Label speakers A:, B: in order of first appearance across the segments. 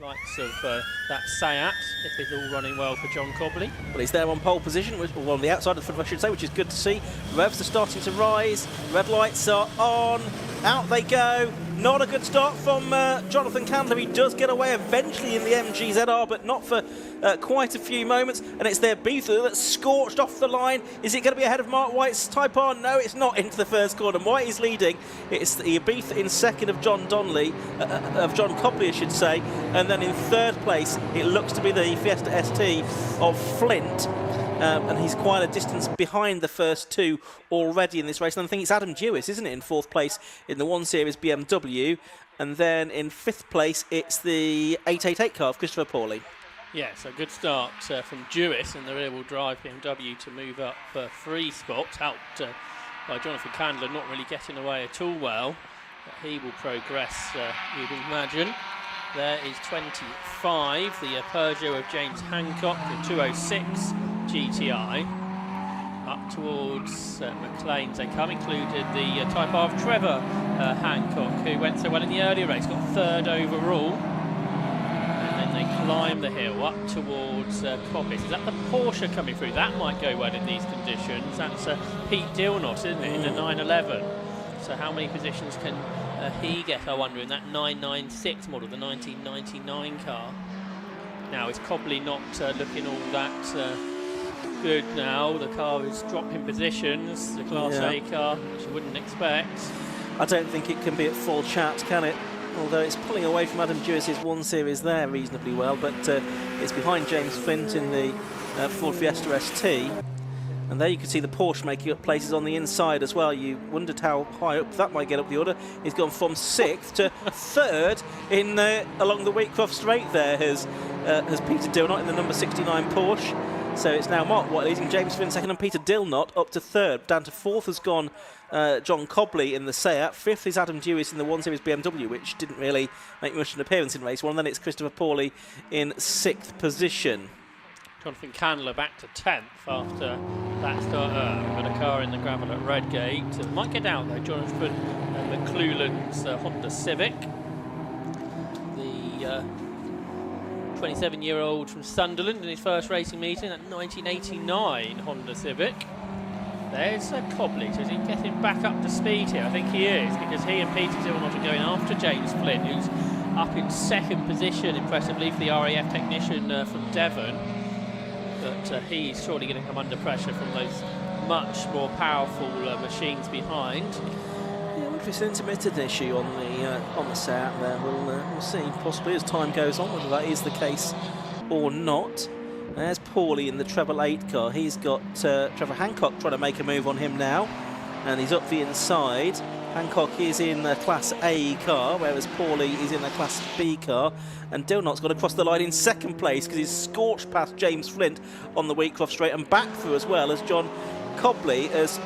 A: likes of that Sayat, if it's all running well for John Cobley.
B: Well, he's there on pole position, or on the outside of the front, I should say, which is good to see. Revs are starting to rise. Red lights are on. Out they go. Not a good start from Jonathan Candler. He does get away eventually in the MGZR, but not for quite a few moments. And it's their Beether that's scorched off the line. Is it going to be ahead of Mark White's Type R? No, it's not, into the first corner. White is leading. It's the Ibiza in second of John Cobley, I should say. And then in third place, it looks to be the Fiesta ST of Flint. And he's quite a distance behind the first two already in this race. And I think it's Adam Dewis, isn't it, in fourth place in the 1 Series BMW. And then in fifth place, it's the 888 car of Christopher Pawley.
A: Yeah, so good start from Dewis and the rear-wheel drive BMW to move up 3 spots, helped by Jonathan Candler not really getting away at all well. But he will progress, you'd imagine. There is 25, the Peugeot of James Hancock, the 206 GTI. Up towards McLean's they come, included the Type R of Trevor Hancock, who went so well in the earlier race, got third overall. And then they climb the hill up towards Coppice. Is that the Porsche coming through? That might go well in these conditions. That's Pete Dilnot, isn't it, in the 911. So how many positions can he get, I wonder, in that 996 model, the 1999 car? Now, is Cobley not looking all that good now? The car is dropping positions, the Class A car, which you wouldn't expect.
B: I don't think it can be at full chat, can it? Although it's pulling away from Adam Dewis's 1 Series there reasonably well, but it's behind James Flint in the Ford Fiesta ST. And there you can see the Porsche making up places on the inside as well. You wondered how high up that might get up the order. He's gone from 6th to 3rd in along the Wheatcroft Straight there has Peter Dilnot in the number 69 Porsche. So it's now Mark White leading, James Flint second and Peter Dilnot up to 3rd. Down to 4th has gone John Cobley in the Seat. 5th is Adam Dewis in the 1 Series BMW, which didn't really make much of an appearance in race 1. And then it's Christopher Pawley in 6th position.
A: Jonathan Candler back to 10th after that start. Got a car in the gravel at Redgate. Might get out though, Jonathan McClelland's Honda Civic. The 27-year-old from Sunderland in his first racing meeting, that 1989 Honda Civic. There's Cobley. So is he getting back up to speed here? I think he is, because he and Peter Dilnot are going after James Flint, who's up in 2nd position, impressively, for the RAF technician from Devon. But he's surely going to come under pressure from those much more powerful machines behind.
B: Yeah, I wonder if it's an intermittent issue on the Seat there. We'll see, possibly as time goes on, whether that is the case or not. There's Pawley in the treble 8 car. He's got Trevor Hancock trying to make a move on him now, and he's up the inside. Hancock is in a Class A car, whereas Pawley is in a Class B car. And Dilnot's got to cross the line in 2nd place because he's scorched past James Flint on the Wheatcroft Straight and back through as well as John Cobley, as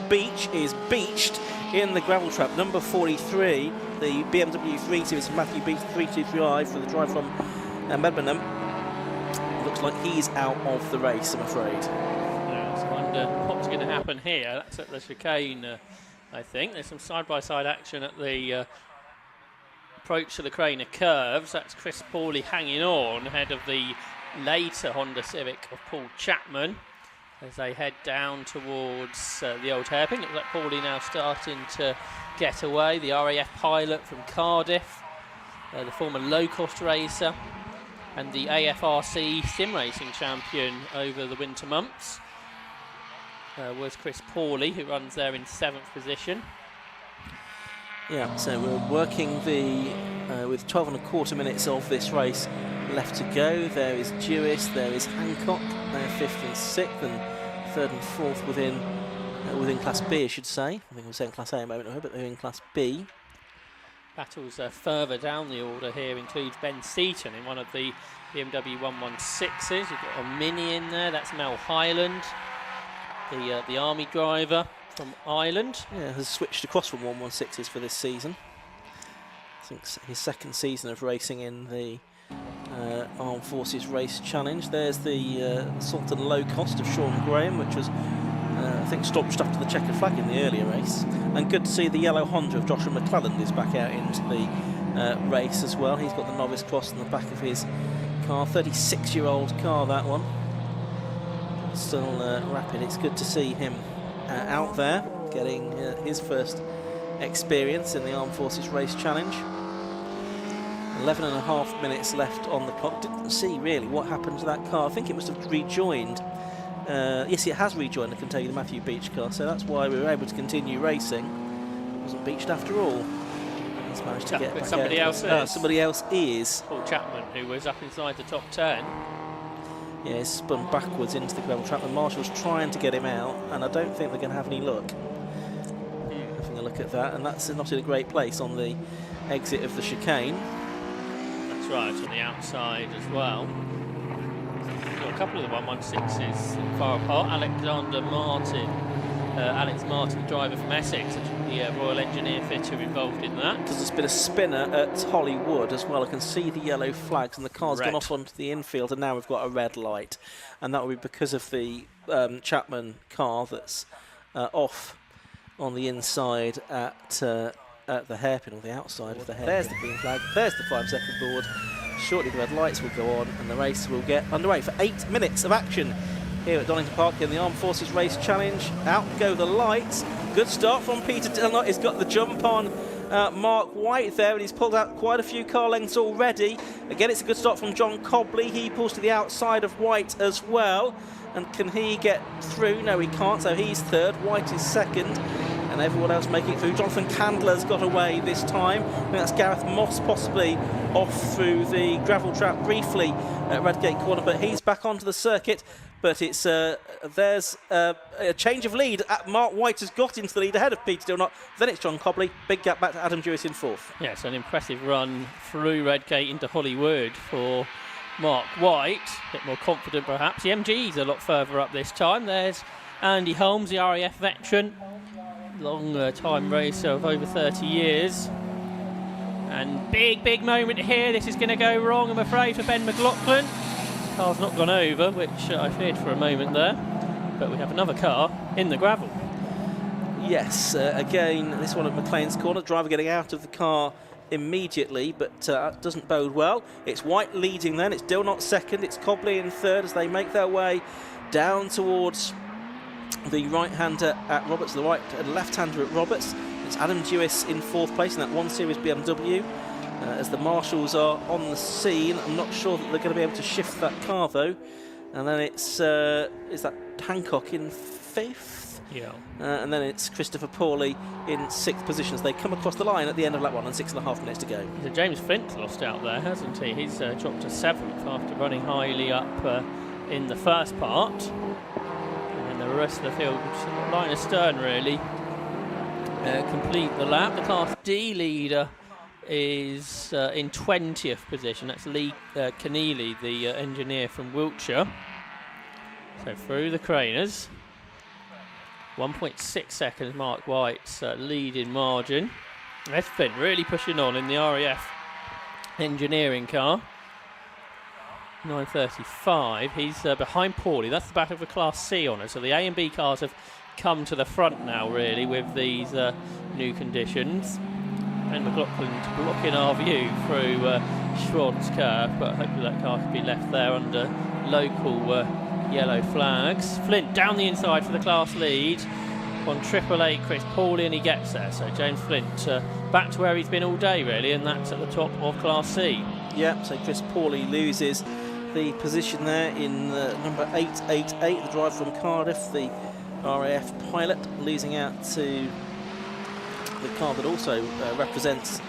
B: Beach is beached in the gravel trap. Number 43, the BMW 3 Series from Matthew Beach 323i for the drive from Medmenham. Looks like he's out of the race, I'm afraid.
A: Yeah, so I wonder what's going to happen here. That's at the chicane. I think there's some side-by-side action at the approach to the Craner curves. That's Chris Pawley hanging on ahead of the later Honda Civic of Paul Chapman as they head down towards the old hairpin. Looks like Pawley now starting to get away. The RAF pilot from Cardiff, the former low-cost racer, and the AFRC sim racing champion over the winter months. Was Chris Pawley, who runs there in 7th position.
B: Yeah, so we're working with 12.25 minutes of this race left to go. There is Dewis, there is Hancock, they're 5th and 6th, and 3rd and 4th within Class B, I should say. I think we're saying Class A a moment ago, but they're in Class B.
A: Battles further down the order here includes Ben Seaton in one of the BMW 116s. You've got a Mini in there, that's Mel Highland, the Army driver from Ireland.
B: Yeah, has switched across from 116s for this season. I think his 2nd season of racing in the Armed Forces Race Challenge. There's the Sultan Low Cost of Sean Graham, which was, I think, stopped after the checkered flag in the earlier race. And good to see the yellow Honda of Joshua McClelland is back out into the race as well. He's got the novice cross on the back of his car, 36-year-old car, that one. Still rapid. It's good to see him out there getting his first experience in the Armed Forces Race Challenge. 11.5 minutes left on the clock. Didn't see really what happened to that car. I think it must have rejoined. Yes, it has rejoined, I can tell you, the Matthew Beach car, so that's why we were able to continue racing. It wasn't beached after all. He's managed to get back
A: somebody
B: out.
A: else is.
B: Somebody else is.
A: Paul Chapman, who was up inside the top 10.
B: Yeah, he's spun backwards into the gravel trap. The marshal's trying to get him out, and I don't think they're going to have any luck. Having a look at that, and that's not in a great place on the exit of the chicane.
A: That's right, on the outside as well. Got a couple of the 116s far apart. Alex Martin, driver from Essex, the Royal Engineer fitter involved in that.
B: There's been a spinner at Hollywood as well. I can see the yellow flags, and the car's gone off onto the infield, and now we've got a red light. And that will be because of the Chapman car that's off on the inside at the hairpin, or the outside of the hairpin. There's the green flag, there's the 5-second board. Shortly the red lights will go on, and the race will get underway for 8 minutes of action here at Donington Park in the Armed Forces Race Challenge. Out go the lights. Good start from Peter Dillon. He's got the jump on Mark White there, and he's pulled out quite a few car lengths already. Again, it's a good start from John Cobley. He pulls to the outside of White as well. And can he get through? No, he can't, so he's third. White is second, and everyone else making it through. Jonathan Candler's got away this time. I think that's Gareth Moss possibly off through the gravel trap briefly at Redgate Corner, but he's back onto the circuit. But it's there's a change of lead. Mark White has got into the lead ahead of Peter Dillon. Then it's John Cobley. Big gap back to Adam Jewett in fourth.
A: Yeah, it's an impressive run through Redgate into Hollywood for Mark White. A bit more confident perhaps. The MG's a lot further up this time. There's Andy Holmes, the RAF veteran. Long time racer of over 30 years. And big moment here. This is going to go wrong, I'm afraid, for Ben McLaughlin. Car's not gone over, which I feared for a moment there, but we have another car in the gravel.
B: Yes, again, this one at McLean's Corner. Driver getting out of the car immediately, but that doesn't bode well. It's White leading then, it's Dillon second, it's Cobley in third as they make their way down towards the right-hander at Roberts, the right and left-hander at Roberts. It's Adam Dewis in fourth place in that 1 Series BMW. As the marshals are on the scene, I'm not sure that they're going to be able to shift that car though. And then it's is that Hancock in fifth?
A: Yeah.
B: And then it's Christopher Pawley in sixth position as they come across the line at the end of lap 1 and 6.5 minutes to go.
A: So James Flint lost out there, hasn't he? He's dropped to 7th after running highly up in the first part. And then the rest of the field, line astern really, complete the lap. The Class D leader is in 20th position. That's Lee Keneally, the engineer from Wiltshire. So through the Craners, 1.6 seconds Mark White's leading margin. That's Flint really pushing on in the RAF engineering car. 9:35. He's behind Pawley. That's the back of the Class C honour. So the A and B cars have come to the front now really with these new conditions. And McLaughlin's blocking our view through Schwann's curve, but hopefully that car can be left there under local yellow flags. Flint down the inside for the class lead on 888 Chris Pawley, and he gets there. So James Flint back to where he's been all day really, and that's at the top of Class C. Yeah,
B: so Chris Pawley loses the position there in number 888, the driver from Cardiff, the RAF pilot, losing out to the car that also represents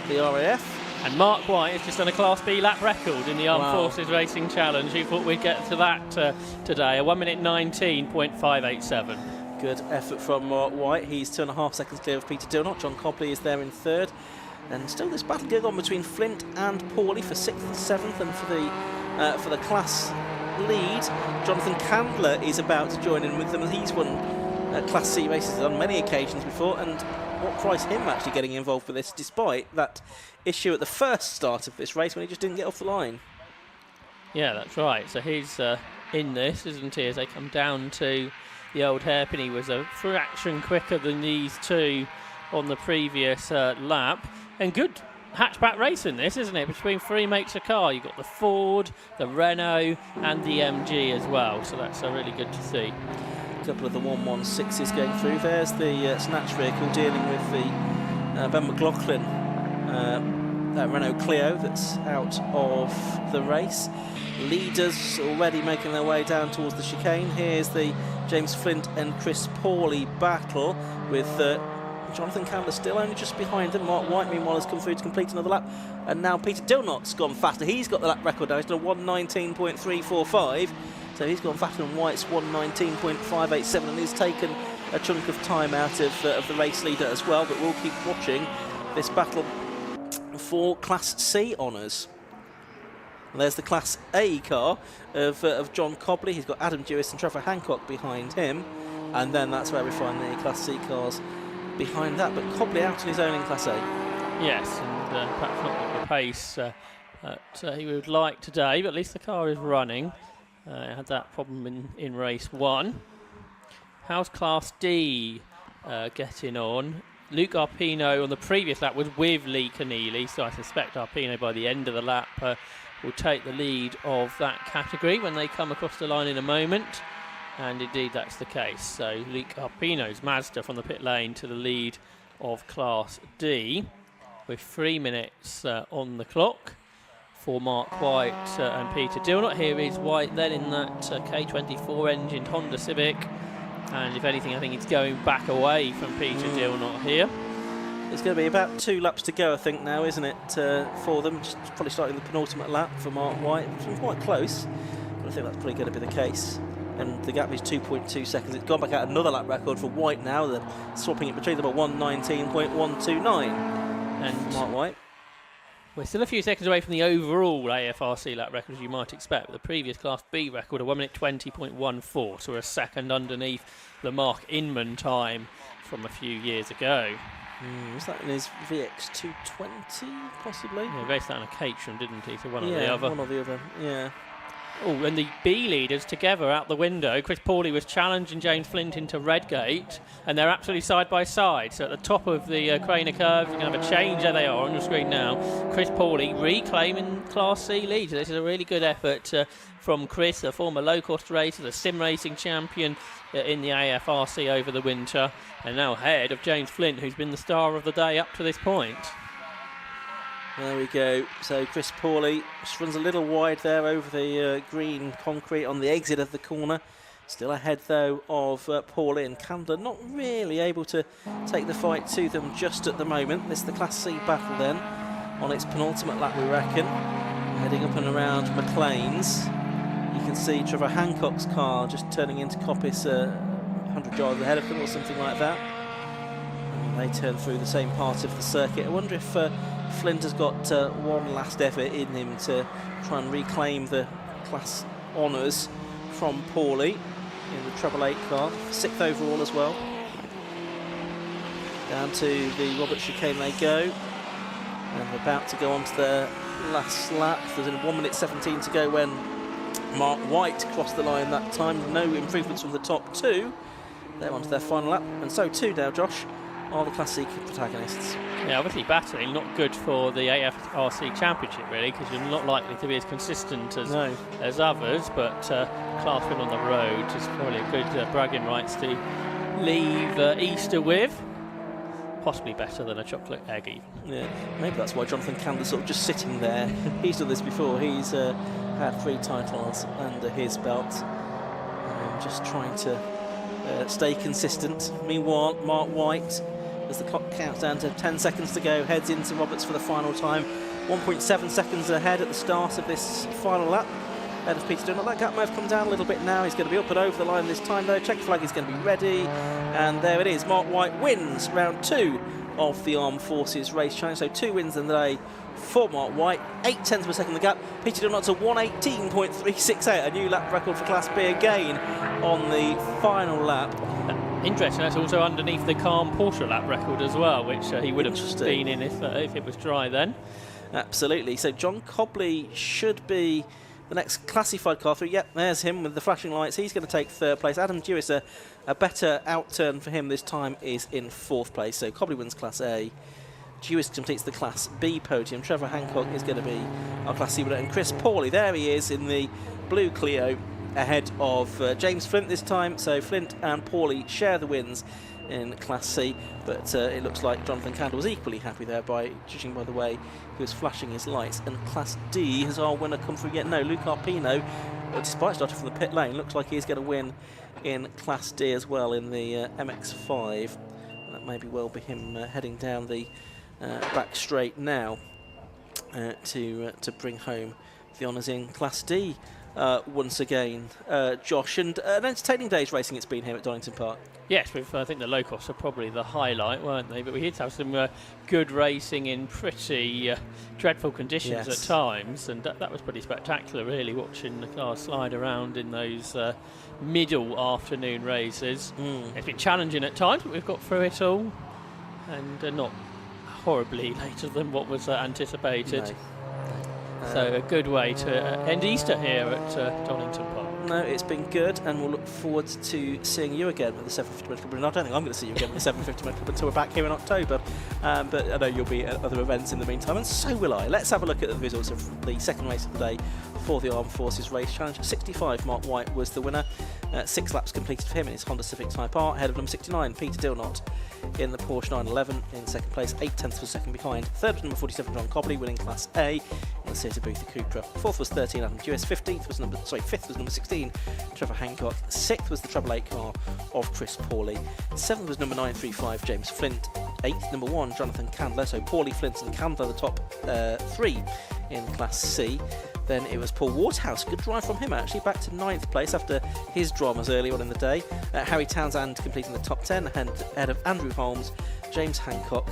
B: the RAF.
A: And Mark White has just done a Class B lap record in the Armed Forces Racing Challenge. Who thought we'd get to that today? A 1:19.587.
B: Good effort from Mark White. He's 2.5 seconds clear of Peter Dillon. John Cobley is there in third. And still this battle going on between Flint and Pawley for 6th and 7th, and for the class lead, Jonathan Candler is about to join in with them. He's won Class C races on many occasions before, and what price him actually getting involved with this, despite that issue at the first start of this race when he just didn't get off the line.
A: Yeah, that's right. So he's in this, isn't he, as they come down to the old hairpin. He was a fraction quicker than these two on the previous lap. And good hatchback race in this, isn't it? Between three makes of car. You've got the Ford, the Renault, and the MG as well. So that's really good to see.
B: A couple of the 116s going through. There's the snatch vehicle dealing with the Ben McLaughlin Renault Clio that's out of the race. Leaders already making their way down towards the chicane. Here's the James Flint and Chris Pawley battle with Jonathan Candler still only just behind him. Mark White, meanwhile, has come through to complete another lap. And now Peter Dilnot's gone faster. He's got the lap record now. He's done a 1:19.345. So he's gone faster than White's 1:19.587 and he's taken a chunk of time out of the race leader as well. But we'll keep watching this battle for Class C honours. And there's the Class A car of John Cobley. He's got Adam Dewis and Trevor Hancock behind him. And then that's where we find the Class C cars behind that. But Cobley out on his own in Class A.
A: Yes, and perhaps not at the pace that he would like today, but at least the car is running. It had that problem in race 1. How's Class D getting on? Luke Arpino on the previous lap was with Lee Keneally, so I suspect Arpino by the end of the lap will take the lead of that category when they come across the line in a moment. And indeed that's the case. So Luke Arpino's Mazda from the pit lane to the lead of Class D with 3 minutes on the clock for Mark White and Peter Dilnot. Here is White then in that K24 engined Honda Civic. And if anything, I think it's going back away from Peter Dilnot here.
B: It's going to be about 2 laps to go, I think, now, isn't it, for them? Just probably starting the penultimate lap for Mark White. It's quite close, but I think that's probably going to be the case. And the gap is 2.2 seconds. It's gone back out another lap record for White now. They're swapping it between them at 1:19.129. And Mark White.
A: We're still a few seconds away from the overall AFRC lap record, as you might expect. The previous Class B record, a 1:20.14, so we're a second underneath the Mark Inman time from a few years ago.
B: Was that in his VX220, possibly?
A: Yeah, he raced that on a Caterham, didn't he? So one or the other.
B: One or the other, yeah.
A: Oh, and the B leaders together out the window. Chris Pawley was challenging James Flint into Redgate, and they're absolutely side by side. So at the top of the Craner curve, you're going to have a change. There they are on your screen now. Chris Pawley reclaiming Class C lead. So this is a really good effort from Chris, a former low-cost racer, the sim racing champion in the AFRC over the winter, and now ahead of James Flint, who's been the star of the day up to this point.
B: There we go. So Chris Pawley just runs a little wide there over the green concrete on the exit of the corner. Still ahead, though, of Pawley and Candler. Not really able to take the fight to them just at the moment. This is the Class C battle then on its penultimate lap, we reckon. Heading up and around McLean's. You can see Trevor Hancock's car just turning into Coppice 100 yards ahead of them or something like that. And they turn through the same part of the circuit. I wonder if Flint has got one last effort in him to try and reclaim the class honours from Pawley in the Treble 8 car, 6th overall as well. Down to the Robert chicane they go, and they're about to go on to their last lap. There's 1:17 to go when Mark White crossed the line that time. No improvements from the top 2. They're on to their final lap, and so too now, Josh, are the Class C protagonists.
A: Yeah, obviously battling, not good for the AFRC Championship really, because you're not likely to be as consistent as others, but Class win on the road is probably a good bragging rights to leave Easter with. Possibly better than a chocolate egg even. Yeah,
B: maybe that's why Jonathan Candler's sort of just sitting there. He's done this before. He's had 3 titles under his belt. Just trying to stay consistent. Meanwhile, Mark White, as the clock counts down to 10 seconds to go, heads into Roberts for the final time. 1.7 seconds ahead at the start of this final lap. Ahead of Peter Dilnot. That gap may have come down a little bit now. He's going to be up and over the line this time though. Checker flag is going to be ready. And there it is. Mark White wins round 2 of the Armed Forces Race Challenge. So 2 wins in the day for Mark White. 0.8 of a second the gap. Peter Dilnot to 1:18.368. A new lap record for Class B again on the final lap.
A: Interesting, that's also underneath the Calm Porsche lap record as well, which he would have been in if it was dry then.
B: Absolutely. So John Cobley should be the next classified car through. Yep, there's him with the flashing lights. He's going to take 3rd place. Adam Dewis, a better outturn for him this time, is in 4th place. So Cobley wins Class A. Jewis completes the Class B podium. Trevor Hancock is going to be our Class C winner. And Chris Pawley, there he is in the blue Clio, ahead of James Flint this time. So Flint and Pawley share the wins in Class C, but it looks like Jonathan Candle was equally happy there, judging by the way he was flashing his lights. And Class D, has our winner come through yet? No, Luke Arpino, despite starting from the pit lane, looks like he's going to win in Class D as well in the MX-5. That may well be him heading down the back straight now to bring home the honours in Class D once again, Josh. And an entertaining day's racing it's been here at Donington Park.
A: Yes, I think the low-costs are probably the highlight, weren't they? But we did have some good racing in pretty dreadful conditions at times, and that was pretty spectacular, really, watching the cars slide around in those middle afternoon races. It's been challenging at times, but we've got through it all, and not horribly later than what was anticipated.
B: No.
A: So a good way to end Easter here at Donington Park.
B: No, it's been good, and we'll look forward to seeing you again with the 750 Motor Club. And I don't think I'm going to see you again with the 750 Motor Club until we're back here in October. But I know you'll be at other events in the meantime, and so will I. Let's have a look at the results of the second race of the day for the Armed Forces Race Challenge. 65, Mark White was the winner. 6 laps completed for him in his Honda Civic Type R, ahead of number 69, Peter Dilnott, in the Porsche 911 in second place, 8/10 was second behind. Third was number 47, John Cobley, winning Class A in the Seat Booth Cupra. Fourth was 13, Adam Jewis. Fifth was number 16, Trevor Hancock. Sixth was the Treble 8 car of Chris Pawley. Seventh was number 935, James Flint. Eighth, number 1, Jonathan Candler. So Pawley, Flint and Candler, the top 3 in Class C. Then it was Paul Waterhouse, good drive from him actually, back to 9th place after his dramas early on in the day. Harry Townsend completing the top 10, ahead of Andrew Holmes, James Hancock,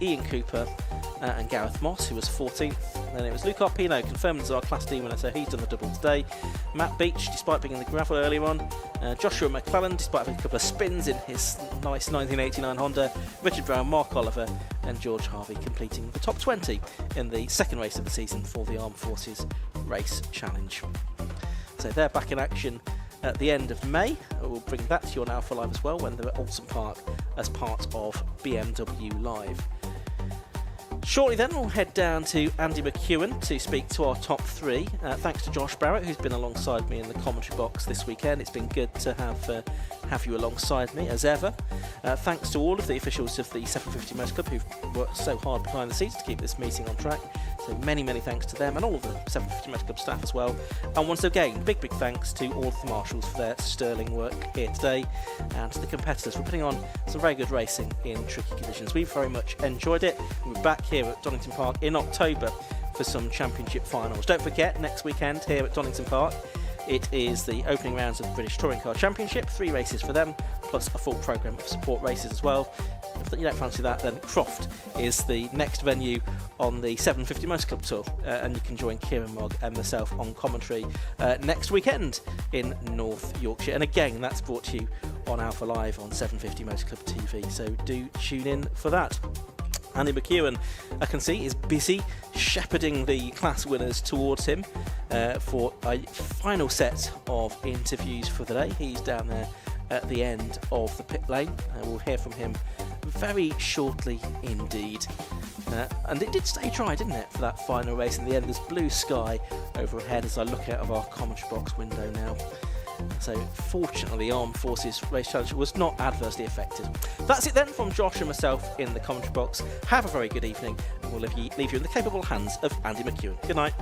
B: Ian Cooper and Gareth Moss, who was 14th. Then it was Luke Arpino, confirmed as our Class D winner, so he's done the double today. Matt Beach, despite being in the gravel earlier on. Joshua McClellan, despite having a couple of spins in his nice 1989 Honda. Richard Brown, Mark Oliver and George Harvey completing the top 20 in the second race of the season for the Armed Forces Race Challenge. So they're back in action at the end of May. We'll bring that to you on Alpha Live as well when they're at Alton Park as part of BMW Live. Shortly then we'll head down to Andy McEwen to speak to our top 3. Thanks to Josh Barrett, who's been alongside me in the commentary box this weekend. It's been good to have you alongside me as ever. Thanks to all of the officials of the 750 Motor Club who've worked so hard behind the scenes to keep this meeting on track. So many thanks to them and all of the 750 Motor Club staff as well. And once again, big thanks to all of the marshals for their sterling work here today, and to the competitors for putting on some very good racing in tricky conditions. We've very much enjoyed it. We're back here at Donington Park in October for some championship finals. Don't forget, next weekend here at Donington Park, it is the opening rounds of the British Touring Car Championship, 3 races for them, plus a full programme of support races as well. If you don't fancy that, then Croft is the next venue on the 750 Motor Club Tour, and you can join Kieran Mogg and myself on commentary next weekend in North Yorkshire. And again, that's brought to you on Alpha Live on 750 Motor Club TV, so do tune in for that. Andy McEwen, I can see, is busy shepherding the class winners towards him for a final set of interviews for the day. He's down there at the end of the pit lane, and we'll hear from him very shortly indeed. And it did stay dry, didn't it, for that final race in the end? There's blue sky overhead as I look out of our commentary box window now. So fortunately, the Armed Forces Race Challenge was not adversely affected. That's it then from Josh and myself in the commentary box. Have a very good evening, and we'll leave you in the capable hands of Andy McEwen. Good night.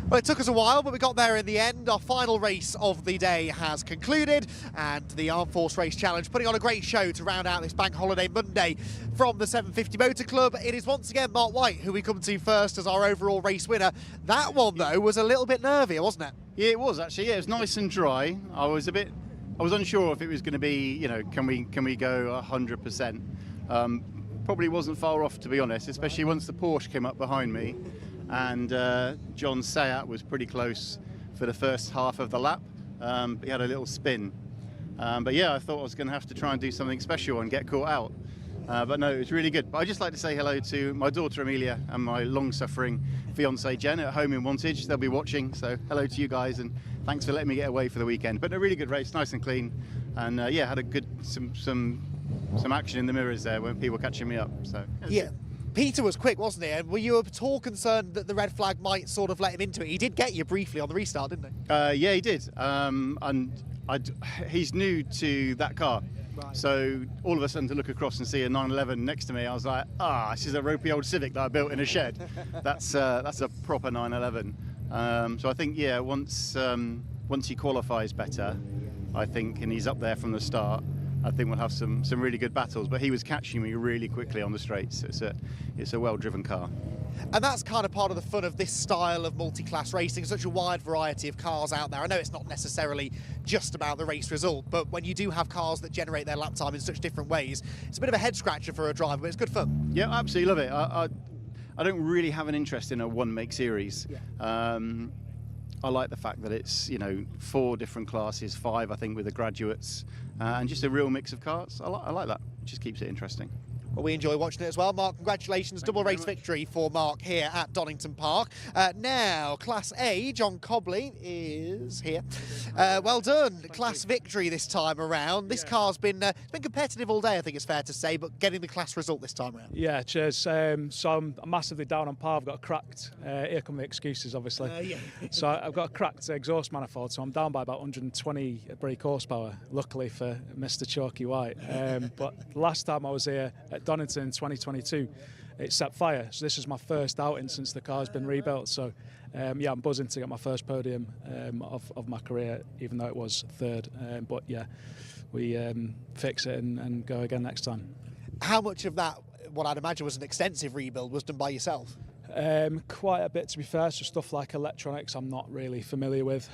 C: Well, it took us a while, but we got there in the end. Our final race of the day has concluded, and the Armed Force Race Challenge putting on a great show to round out this Bank Holiday Monday from the 750 Motor Club. It is once again Mark White who we come to first as our overall race winner. That one, though, was a little bit nervy, wasn't it?
D: Yeah, it was actually. Yeah, it was nice and dry. I was unsure if it was going to be, can we go 100%? Probably wasn't far off, to be honest, especially once the Porsche came up behind me. And John Sayat was pretty close for the first half of the lap. He had a little spin. But yeah, I thought I was going to have to try and do something special and get caught out. But no, it was really good. But I'd just like to say hello to my daughter Amelia and my long-suffering fiancée Jen at home in Wantage. They'll be watching, so hello to you guys, and thanks for letting me get away for the weekend. But a really good race, nice and clean. And yeah, had some some action in the mirrors there when people were catching me up. So
C: Yeah. Peter was quick, wasn't he? And were you at all concerned that the red flag might sort of let him into it? He did get you briefly on the restart, didn't he?
D: Yeah, he did. And he's new to that car.
C: Right.
D: So all of a sudden to look across and see a 911 next to me, I was like, this is a ropey old Civic that I built in a shed. That's a proper 911. So I think, yeah, once he qualifies better, I think, and he's up there from the start, I think we'll have some really good battles. But he was catching me really quickly on the straights. It's a well-driven car.
C: And that's kind of part of the fun of this style of multi-class racing, such a wide variety of cars out there. I know it's not necessarily just about the race result, but when you do have cars that generate their lap time in such different ways, it's a bit of a head-scratcher for a driver, but it's good fun.
D: Yeah, I absolutely love it. I don't really have an interest in a one-make series. Yeah. I like the fact that it's, 4 different classes, 5 I think with the graduates, and just a real mix of cars. I like that. It just keeps it interesting.
C: Well, we enjoy watching it as well. Mark, congratulations. Double race victory for Mark here at Donington Park. Now, Class A, John Cobley is here. Well done. Class victory this time around. This car's been competitive all day, I think it's fair to say, but getting the class result this time around.
E: Yeah, cheers. So I'm massively down on par. I've got a cracked, here come the excuses, obviously.
C: Yeah.
E: So I've got a cracked exhaust manifold, so I'm down by about 120 brake horsepower, luckily for Mr. Chalky White. But last time I was here at Donington in 2022, it set fire. So this is my first outing since the car's been rebuilt. So yeah, I'm buzzing to get my first podium of my career, even though it was third. But yeah, we fix it and go again next time. How
C: much of that, what I'd imagine was an extensive rebuild, was done by yourself?
E: Quite a bit, to be fair. So stuff like electronics I'm not really familiar with.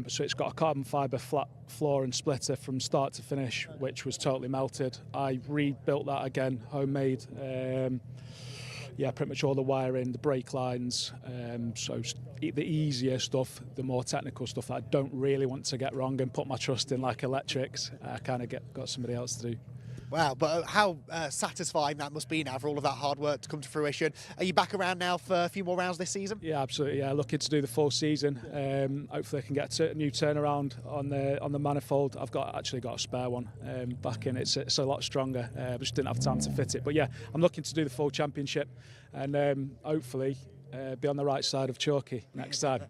E: So it's got a carbon fibre flat floor and splitter from start to finish, which was totally melted. I rebuilt that again, homemade. Yeah, pretty much all the wiring, the brake lines. So the easier stuff, the more technical stuff that I don't really want to get wrong and put my trust in, like electrics, I kind of got somebody else to do.
C: Wow, but how satisfying that must be now for all of that hard work to come to fruition. Are you back around now for a few more rounds this season?
E: Yeah, absolutely. Yeah, looking to do the full season. Hopefully I can get a new turnaround on the manifold. I've actually got a spare one back in. It's a lot stronger. I just didn't have time to fit it. But yeah, I'm looking to do the full championship and hopefully be on the right side of Chalky next time.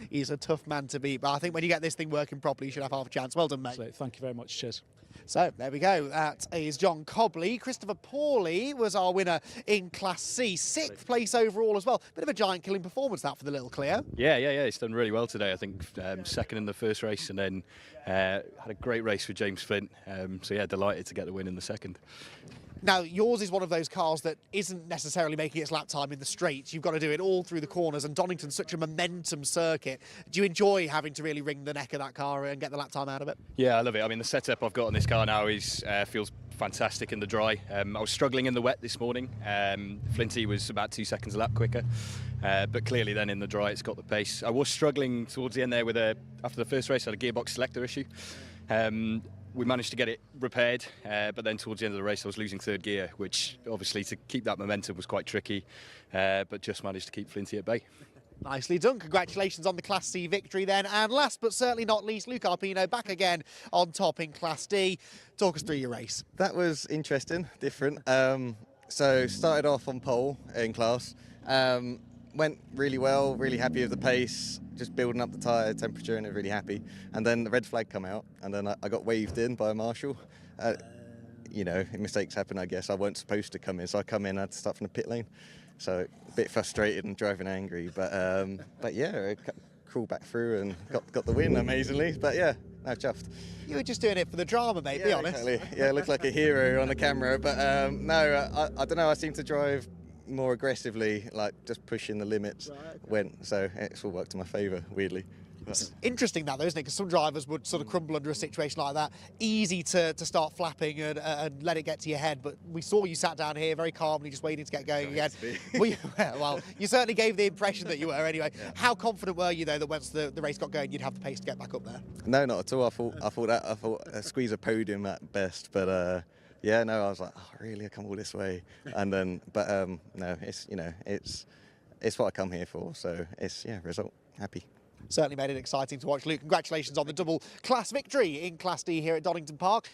C: He's a tough man to beat, but I think when you get this thing working properly, you should have half a chance. Well done, mate.
E: Absolutely. Thank you very much. Cheers.
C: So there we go. That is John Cobley. Christopher Pawley was our winner in Class C. 6th place overall as well. Bit of a giant killing performance that for the little Clio.
F: Yeah. He's done really well today. I think second in the first race and then had a great race with James Flint. So yeah, delighted to get the win in the second.
C: Now, yours is one of those cars that isn't necessarily making its lap time in the straights. You've got to do it all through the corners, and Donington's such a momentum circuit. Do you enjoy having to really wring the neck of that car and get the lap time out of it?
F: Yeah, I love it. I mean, the setup I've got on this car now feels fantastic in the dry. I was struggling in the wet this morning. Flinty was about 2 seconds a lap quicker, but clearly then in the dry it's got the pace. I was struggling towards the end there after the first race I had a gearbox selector issue. We managed to get it repaired, but then towards the end of the race I was losing third gear, which obviously to keep that momentum was quite tricky, but just managed to keep Flinty at bay.
C: Nicely done. Congratulations on the Class C victory then. And last but certainly not least, Luke Arpino back again on top in Class D. Talk us through your race.
G: That was interesting, different. So started off on pole in class. Went really well, really happy with the pace, just building up the tyre temperature and really happy. And then the red flag come out and then I got waved in by a marshal. Mistakes happen, I guess. I weren't supposed to come in, so I come in, I had to start from the pit lane. So a bit frustrated and driving angry, but yeah, I crawled back through and got the win amazingly. But yeah, no, chuffed.
C: You were just doing it for the drama, mate, be honest.
G: Exactly. Yeah, I looked like a hero on the camera, but no, I don't know, I seem to drive more aggressively, like just pushing the limits.
C: Right.
G: So it's all worked in my favour, weirdly.
C: It's interesting that though, isn't it? Because some drivers would sort of crumble under a situation like that. Easy to start flapping and let it get to your head, but we saw you sat down here very calmly, just waiting to get going again. Well, you certainly gave the impression that you were anyway. Yeah. How confident were you though that once the race got going, you'd have the pace to get back up there?
G: No, not at all. I thought a squeeze a podium at best, but yeah, no, I was like, oh, really? I come all this way, and then, but no, it's what I come here for. So it's result happy.
C: Certainly made it exciting to watch. Luke, congratulations on the double class victory in Class D here at Donington Park.